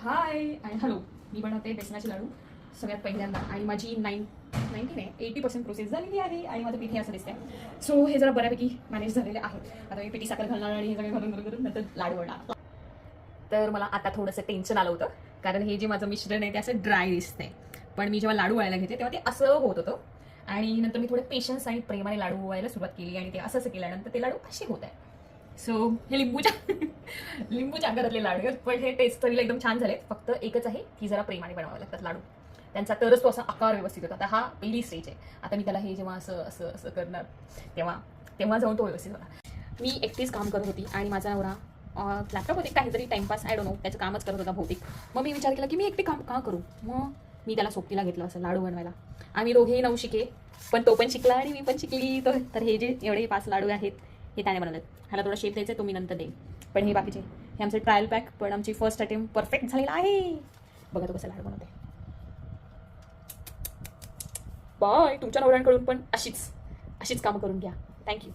हाय आणि हॅलो. मी बनवते बेसनाचे लाडू सगळ्यात पहिल्यांदा आणि माझी 80% प्रोसेस झालेली आहे आणि माझं पीठ हे असं दिसतंय. सो हे जरा बऱ्यापैकी मॅनेज झालेले आहे. आता मी पिठी साखर घालणार आणि हे सगळं घालून घालून नंतर लाडू वळणार. तर मला आता थोडंसं टेन्शन आलं होतं कारण हे जे माझं मिश्रण आहे ते असं ड्राय दिसतंय. पण मी जेव्हा लाडू वळायला घेते तेव्हा ते असं होत होतं आणि नंतर मी थोडे पेशन्स आणि प्रेमाने लाडू वळायला सुरुवात केली आणि ते असं केल्यानंतर ते लाडू असे होत आहे. सो हे लिंबूच्या आकारातले लाडू आहेत, पण हे टेस्ट तरीला एकदम छान झालेत. फक्त एकच आहे की जरा प्रेमाने बनवावे लागतात लाडू, त्यांचा तरच तो असा आकार व्यवस्थित होता. आता हा पहिली स्टेज आहे. आता मी त्याला हे जेव्हा असं असं असं करणार तेव्हा तेव्हा जाऊन तो व्यवस्थित होता. मी एकटीच काम करत होती आणि माझा नवरा लॅपटॉप होते काहीतरी टाइमपास आय डोंट नो त्याचं कामच करत होता बहुतेक. मग मी विचार केला की मी एकटी काम का करू. मग मी त्याला सोबतीला घेतलं असं लाडू बनवायला. आम्ही दोघेही नवशिके, पण तो पण शिकला आणि मी पण शिकली. तर हे जे एवढे 5 लाडू आहेत हे त्याने बनवलेत. ह्याला थोडा शेप द्यायचा तो मी नंतर देईन. पण हे बाकीचे हे आमचे ट्रायल पॅक, पण आमची फर्स्ट अटेम्प्ट परफेक्ट झालेला आहे. बघा तो कसं लाडू बनवते. बाय. तुमच्या नवऱ्यांकडून पण अशीच कामं करून घ्या. थँक्यू.